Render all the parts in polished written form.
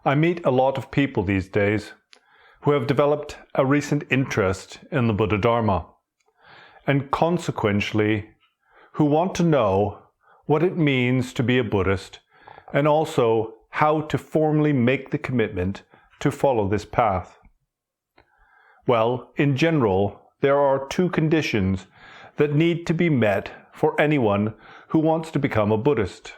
I meet a lot of people these days who have developed a recent interest in the Buddha Dharma, and consequently who want to know what it means to be a Buddhist and also how to formally make the commitment to follow this path. Well, in general, there are two conditions that need to be met for anyone who wants to become a Buddhist.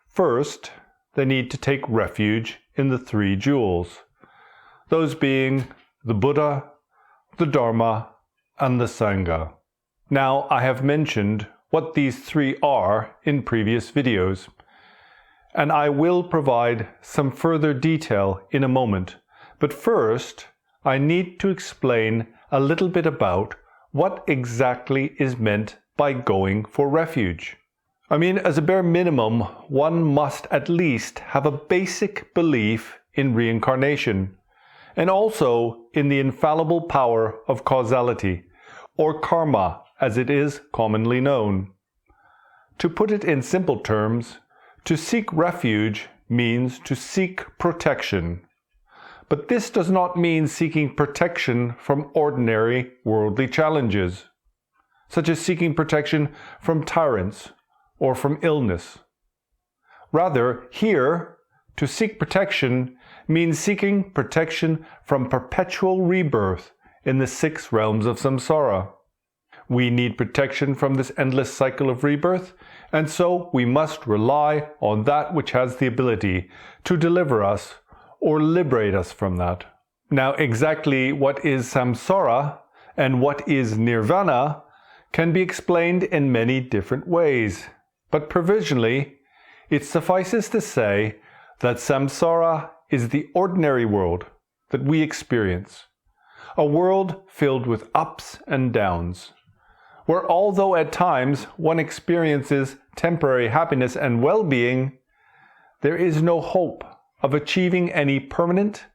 First, they need to take refuge in the three jewels, those being the Buddha, the Dharma, and the Sangha. Now, I have mentioned what these three are in previous videos, and I will provide some further detail in a moment. But first, I need to explain a little bit about what exactly is meant by going for refuge. I mean, as a bare minimum, one must at least have a basic belief in reincarnation, and also in the infallible power of causality, or karma as it is commonly known. To put it in simple terms, to seek refuge means to seek protection. But this does not mean seeking protection from ordinary worldly challenges, such as seeking protection from tyrants or from illness. Rather, here, to seek protection means seeking protection from perpetual rebirth in the 6 realms of samsara. We need protection from this endless cycle of rebirth, and so we must rely on that which has the ability to deliver us or liberate us from that. Now, exactly what is samsara and what is nirvana can be explained in many different ways, but provisionally, it suffices to say that samsara is the ordinary world that we experience, a world filled with ups and downs, where although at times one experiences temporary happiness and well-being, there is no hope of achieving any permanent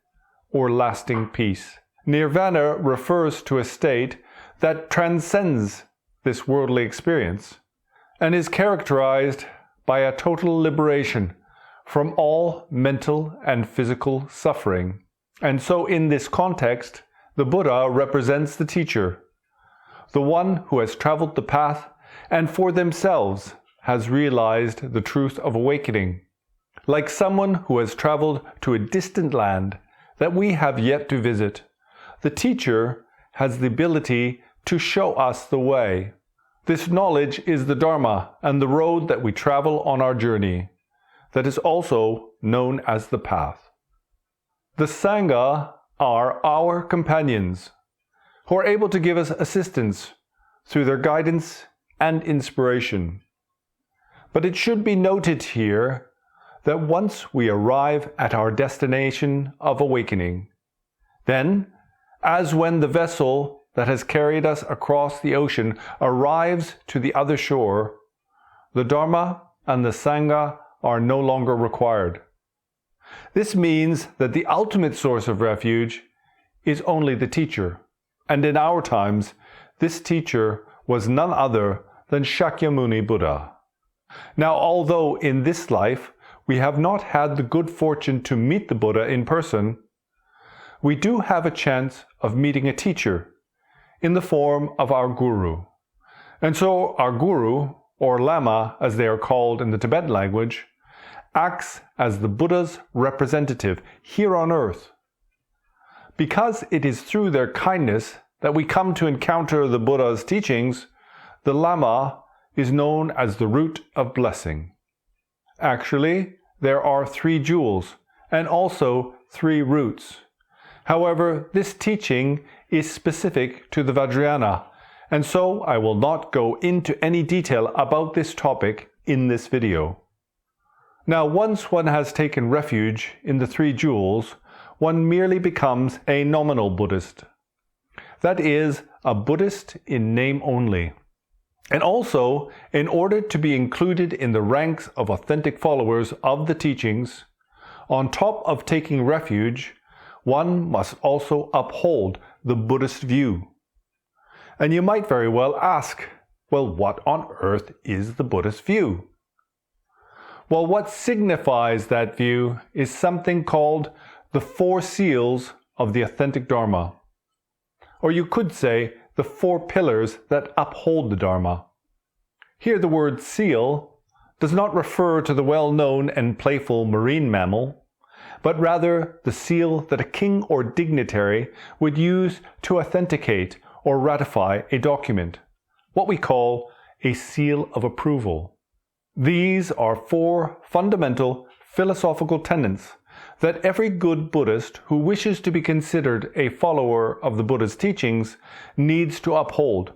or lasting peace. Nirvana refers to a state that transcends this worldly experience and is characterized by a total liberation from all mental and physical suffering. And so in this context, the Buddha represents the teacher, the one who has traveled the path and for themselves has realized the truth of awakening. Like someone who has traveled to a distant land that we have yet to visit, the teacher has the ability to show us the way. This knowledge is the Dharma and the road that we travel on our journey, that is also known as the path. The Sangha are our companions, who are able to give us assistance through their guidance and inspiration. But it should be noted here that once we arrive at our destination of awakening, then, as when the vessel that has carried us across the ocean arrives to the other shore, the Dharma and the Sangha are no longer required. This means that the ultimate source of refuge is only the teacher, and in our times, this teacher was none other than Shakyamuni Buddha. Now, although in this life we have not had the good fortune to meet the Buddha in person, we do have a chance of meeting a teacher in the form of our guru. And so our guru, or lama as they are called in the Tibetan language, acts as the Buddha's representative here on earth. Because it is through their kindness that we come to encounter the Buddha's teachings, the lama is known as the root of blessing. Actually, there are 3 jewels and also 3 roots. However, this teaching is specific to the Vajrayana, and so I will not go into any detail about this topic in this video. Now, once one has taken refuge in the 3 jewels, one merely becomes a nominal Buddhist. That is, a Buddhist in name only. And also, in order to be included in the ranks of authentic followers of the teachings, on top of taking refuge, one must also uphold the Buddhist view. And you might very well ask, well, what on earth is the Buddhist view? Well, what signifies that view is something called the four seals of the authentic Dharma. Or you could say the four pillars that uphold the Dharma. Here the word seal does not refer to the well-known and playful marine mammal, but rather the seal that a king or dignitary would use to authenticate or ratify a document, what we call a seal of approval. These are four fundamental philosophical tenets that every good Buddhist who wishes to be considered a follower of the Buddha's teachings needs to uphold,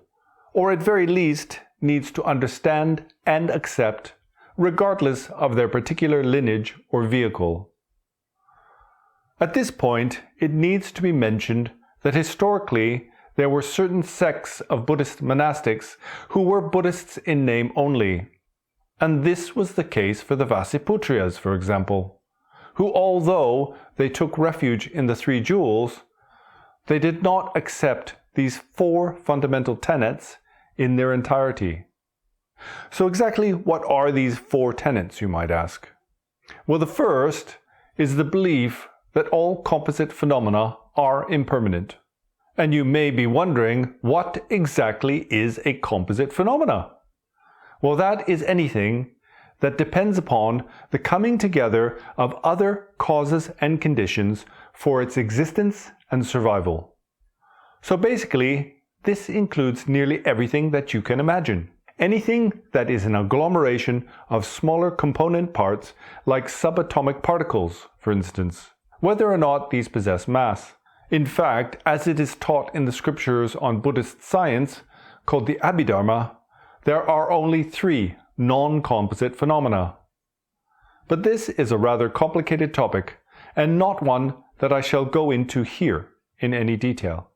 or at very least needs to understand and accept, regardless of their particular lineage or vehicle. At this point, it needs to be mentioned that historically there were certain sects of Buddhist monastics who were Buddhists in name only. And this was the case for the Vasiputriyas, for example, who, although they took refuge in the Three Jewels, they did not accept these four fundamental tenets in their entirety. So exactly what are these four tenets, you might ask? Well, the first is the belief that all composite phenomena are impermanent. And you may be wondering, what exactly is a composite phenomena? Well, that is anything that depends upon the coming together of other causes and conditions for its existence and survival. So basically, this includes nearly everything that you can imagine. Anything that is an agglomeration of smaller component parts, like subatomic particles, for instance, whether or not these possess mass. In fact, as it is taught in the scriptures on Buddhist science, called the Abhidharma, there are only three non-composite phenomena. But this is a rather complicated topic, and not one that I shall go into here in any detail.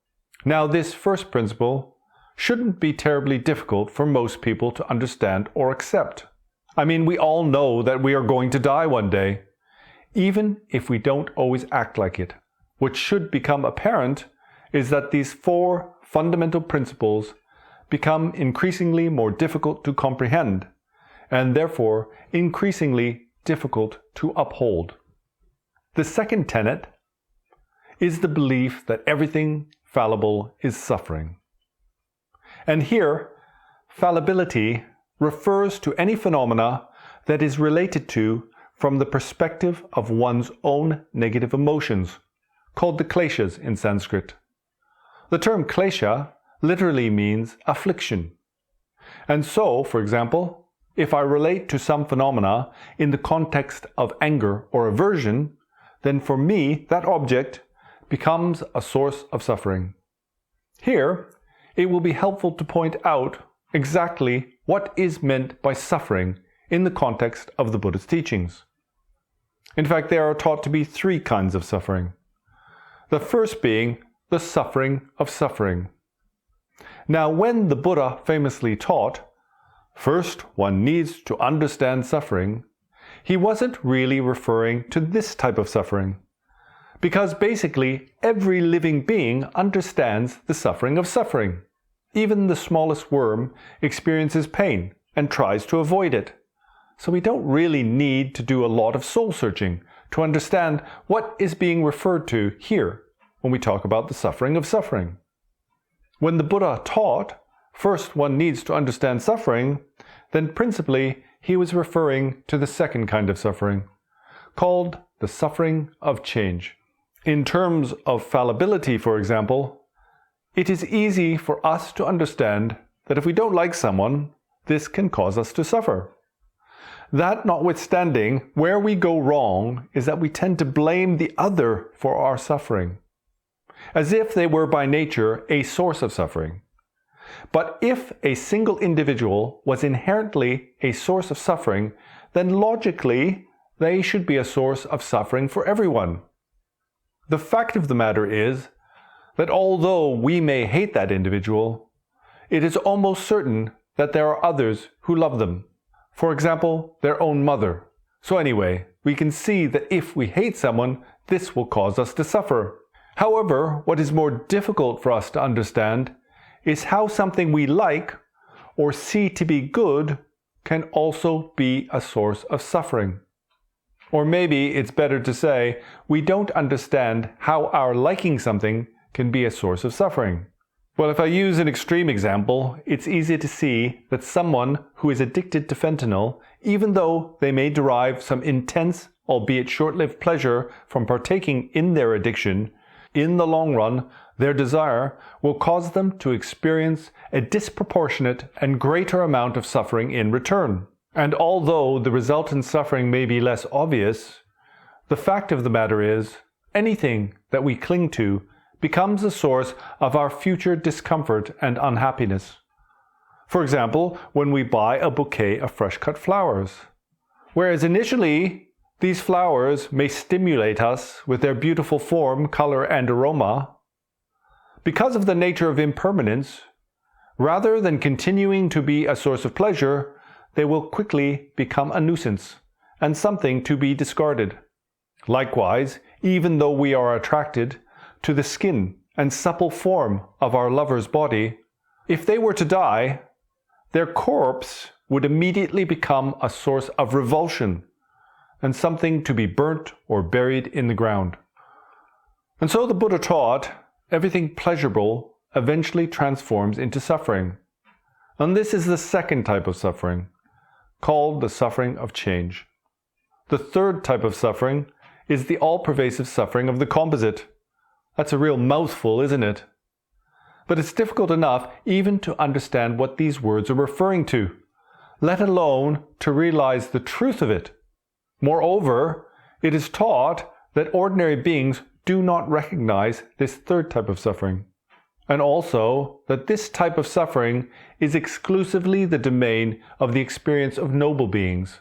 Now, this first principle shouldn't be terribly difficult for most people to understand or accept. I mean, we all know that we are going to die one day, even if we don't always act like it. What should become apparent is that these four fundamental principles become increasingly more difficult to comprehend, and therefore increasingly difficult to uphold. The second tenet is the belief that everything fallible is suffering. And here, fallibility refers to any phenomena that is related to from the perspective of one's own negative emotions, called the kleshas in Sanskrit. The term klesha literally means affliction. And so, for example, if I relate to some phenomena in the context of anger or aversion, then for me that object becomes a source of suffering. Here, it will be helpful to point out exactly what is meant by suffering in the context of the Buddha's teachings. In fact, there are taught to be three kinds of suffering. The first being the suffering of suffering. Now, when the Buddha famously taught, first one needs to understand suffering, he wasn't really referring to this type of suffering. Because basically, every living being understands the suffering of suffering. Even the smallest worm experiences pain and tries to avoid it. So we don't really need to do a lot of soul searching to understand what is being referred to here when we talk about the suffering of suffering. When the Buddha taught, first one needs to understand suffering, then principally he was referring to the second kind of suffering, called the suffering of change. In terms of fallibility, for example, it is easy for us to understand that if we don't like someone, this can cause us to suffer. That notwithstanding, where we go wrong is that we tend to blame the other for our suffering, as if they were by nature a source of suffering. But if a single individual was inherently a source of suffering, then logically they should be a source of suffering for everyone. The fact of the matter is that although we may hate that individual, it is almost certain that there are others who love them. For example, their own mother. So anyway, we can see that if we hate someone, this will cause us to suffer. However, what is more difficult for us to understand is how something we like or see to be good can also be a source of suffering. Or maybe it's better to say we don't understand how our liking something can be a source of suffering. Well, if I use an extreme example, it's easy to see that someone who is addicted to fentanyl, even though they may derive some intense, albeit short-lived pleasure from partaking in their addiction, in the long run, their desire will cause them to experience a disproportionate and greater amount of suffering in return. And although the resultant suffering may be less obvious, the fact of the matter is, anything that we cling to becomes a source of our future discomfort and unhappiness. For example, when we buy a bouquet of fresh-cut flowers. Whereas initially, these flowers may stimulate us with their beautiful form, color, and aroma, because of the nature of impermanence, rather than continuing to be a source of pleasure, they will quickly become a nuisance and something to be discarded. Likewise, even though we are attracted to the skin and supple form of our lover's body, if they were to die, their corpse would immediately become a source of revulsion and something to be burnt or buried in the ground. And so the Buddha taught, everything pleasurable eventually transforms into suffering. And this is the second type of suffering, called the suffering of change. The third type of suffering is the all-pervasive suffering of the composite. That's a real mouthful, isn't it? But it's difficult enough even to understand what these words are referring to, let alone to realize the truth of it. Moreover, it is taught that ordinary beings do not recognize this third type of suffering, and also that this type of suffering is exclusively the domain of the experience of noble beings.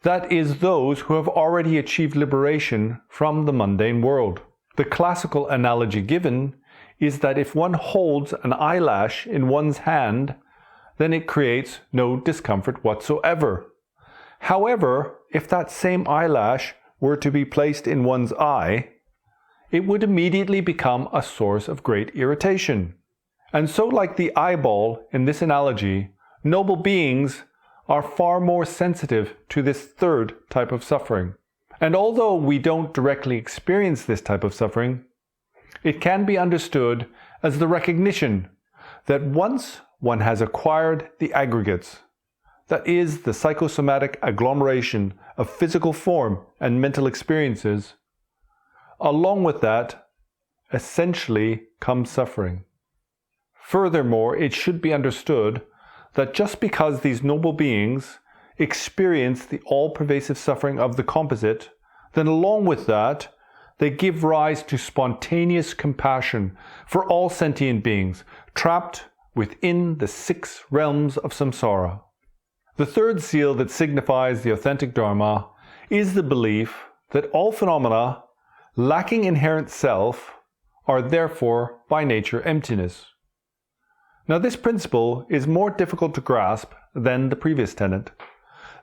That is, those who have already achieved liberation from the mundane world. The classical analogy given is that if one holds an eyelash in one's hand, then it creates no discomfort whatsoever. However, if that same eyelash were to be placed in one's eye, it would immediately become a source of great irritation. And so, like the eyeball in this analogy, noble beings are far more sensitive to this third type of suffering. And although we don't directly experience this type of suffering, it can be understood as the recognition that once one has acquired the aggregates, that is, the psychosomatic agglomeration of physical form and mental experiences, along with that, essentially comes suffering. Furthermore, it should be understood that just because these noble beings experience the all-pervasive suffering of the composite, then along with that, they give rise to spontaneous compassion for all sentient beings trapped within the 6 realms of samsara. The third seal that signifies the authentic Dharma is the belief that all phenomena lacking inherent self are therefore by nature emptiness. Now this principle is more difficult to grasp than the previous tenet.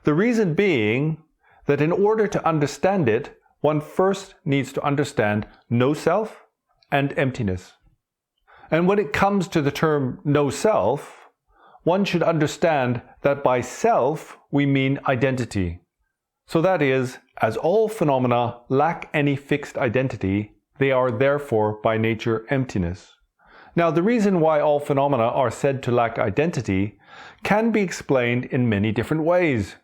The reason being that in order to understand it, one first needs to understand no self and emptiness. And when it comes to the term no self, one should understand that by self we mean identity. So that is, as all phenomena lack any fixed identity, they are therefore by nature emptiness. Now, the reason why all phenomena are said to lack identity can be explained in many different ways,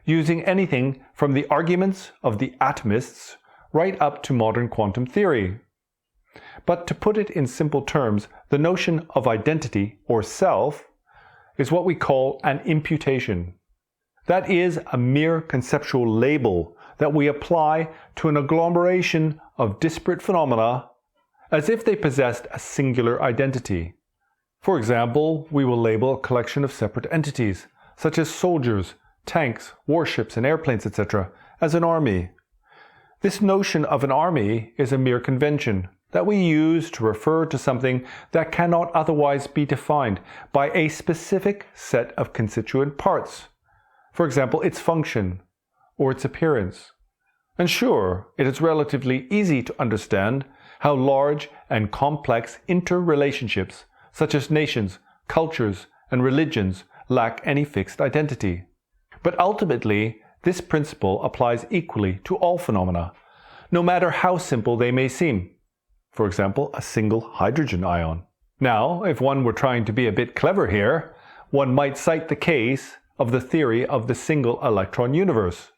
using anything from the arguments of the atomists right up to modern quantum theory. But to put it in simple terms, the notion of identity or self is what we call an imputation. That is a mere conceptual label that we apply to an agglomeration of disparate phenomena as if they possessed a singular identity. For example, we will label a collection of separate entities, such as soldiers, tanks, warships, and airplanes, etc., as an army. This notion of an army is a mere convention that we use to refer to something that cannot otherwise be defined by a specific set of constituent parts. For example, its function or its appearance. And sure, it is relatively easy to understand how large and complex interrelationships, such as nations, cultures, and religions, lack any fixed identity. But ultimately, this principle applies equally to all phenomena, no matter how simple they may seem. For example, a single hydrogen ion. Now, if one were trying to be a bit clever here, one might cite the case of the theory of the single electron universe.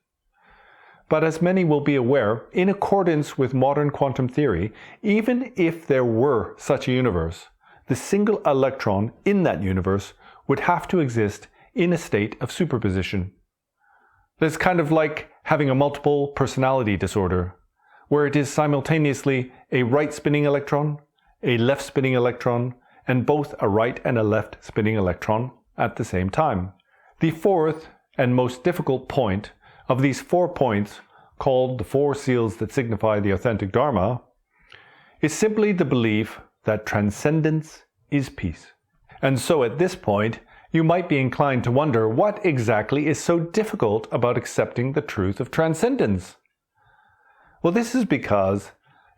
But as many will be aware, in accordance with modern quantum theory, even if there were such a universe, the single electron in that universe would have to exist in a state of superposition. It's kind of like having a multiple personality disorder, where it is simultaneously a right spinning electron, a left spinning electron, and both a right and a left spinning electron at the same time. The fourth and most difficult point of these 4 points, called the 4 seals that signify the authentic Dharma, is simply the belief that transcendence is peace. And so at this point, you might be inclined to wonder what exactly is so difficult about accepting the truth of transcendence. Well, this is because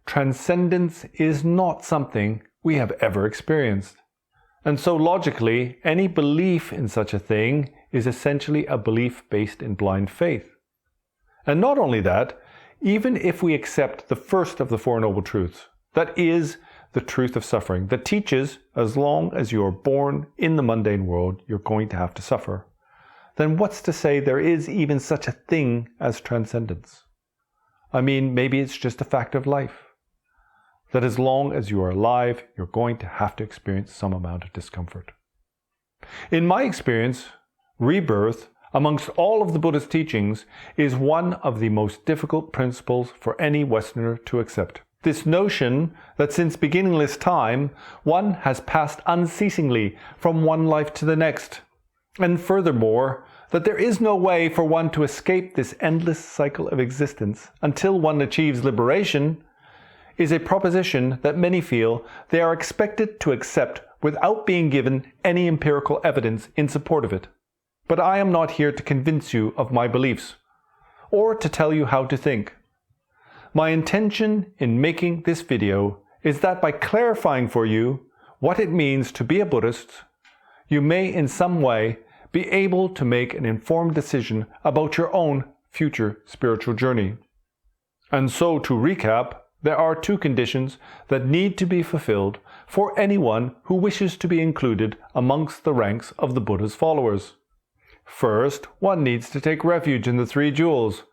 transcendence is not something we have ever experienced. And so logically, any belief in such a thing is essentially a belief based in blind faith. And not only that, even if we accept the first of the 4 Noble Truths, that is, the truth of suffering, that teaches as long as you are born in the mundane world, you're going to have to suffer, then what's to say there is even such a thing as transcendence? I mean, maybe it's just a fact of life, that as long as you are alive, you're going to have to experience some amount of discomfort. In my experience, rebirth, amongst all of the Buddha's teachings, is one of the most difficult principles for any Westerner to accept. This notion that since beginningless time, one has passed unceasingly from one life to the next, and furthermore, that there is no way for one to escape this endless cycle of existence until one achieves liberation, is a proposition that many feel they are expected to accept without being given any empirical evidence in support of it. But I am not here to convince you of my beliefs, or to tell you how to think. My intention in making this video is that by clarifying for you what it means to be a Buddhist, you may in some way be able to make an informed decision about your own future spiritual journey. And so, to recap, there are 2 conditions that need to be fulfilled for anyone who wishes to be included amongst the ranks of the Buddha's followers. First, one needs to take refuge in the 3 jewels.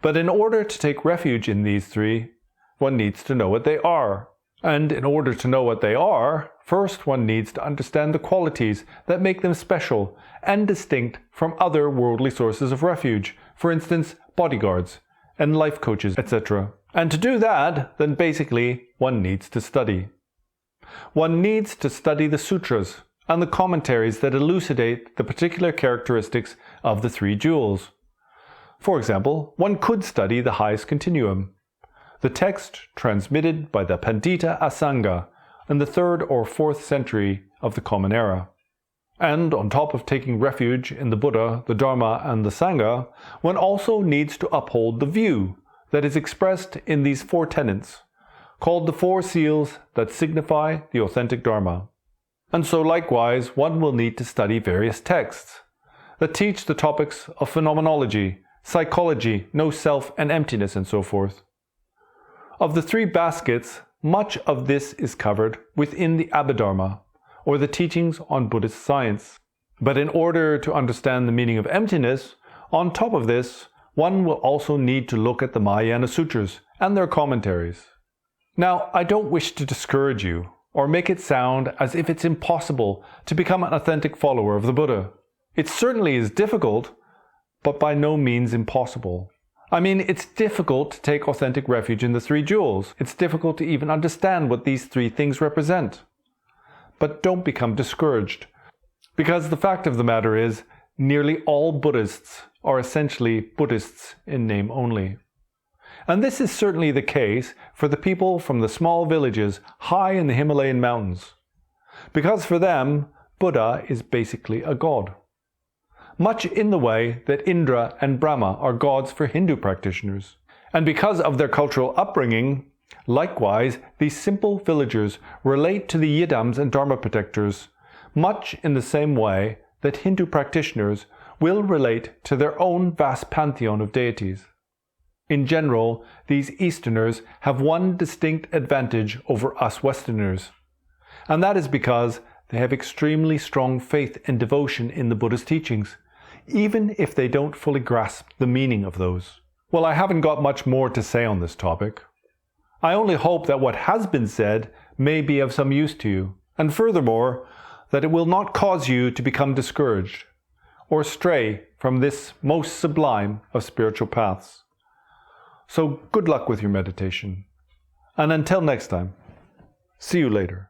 But in order to take refuge in these 3, one needs to know what they are. And in order to know what they are, first one needs to understand the qualities that make them special and distinct from other worldly sources of refuge, for instance, bodyguards and life coaches, etc. And to do that, then basically, one needs to study. One needs to study the sutras and the commentaries that elucidate the particular characteristics of the 3 jewels. For example, one could study the highest continuum, the text transmitted by the Pandita Asanga in the 3rd or 4th century of the Common Era. And on top of taking refuge in the Buddha, the Dharma, and the Sangha, one also needs to uphold the view that is expressed in these 4 tenets, called the 4 seals that signify the authentic Dharma. And so likewise, one will need to study various texts that teach the topics of phenomenology, psychology, no self and emptiness, and so forth. Of the 3 baskets, much of this is covered within the Abhidharma, or the teachings on Buddhist science. But in order to understand the meaning of emptiness, on top of this, one will also need to look at the Mahayana Sutras and their commentaries. Now, I don't wish to discourage you, or make it sound as if it's impossible to become an authentic follower of the Buddha. It certainly is difficult, but by no means impossible. I mean, it's difficult to take authentic refuge in the 3 jewels. It's difficult to even understand what these 3 things represent. But don't become discouraged, because the fact of the matter is, nearly all Buddhists are essentially Buddhists in name only. And this is certainly the case for the people from the small villages high in the Himalayan mountains, because for them, Buddha is basically a god. Much in the way that Indra and Brahma are gods for Hindu practitioners. And because of their cultural upbringing, likewise, these simple villagers relate to the Yidams and Dharma protectors much in the same way that Hindu practitioners will relate to their own vast pantheon of deities. In general, these Easterners have one distinct advantage over us Westerners, and that is because they have extremely strong faith and devotion in the Buddha's teachings, even if they don't fully grasp the meaning of those. Well, I haven't got much more to say on this topic. I only hope that what has been said may be of some use to you, and furthermore, that it will not cause you to become discouraged or stray from this most sublime of spiritual paths. So good luck with your meditation. And until next time, see you later.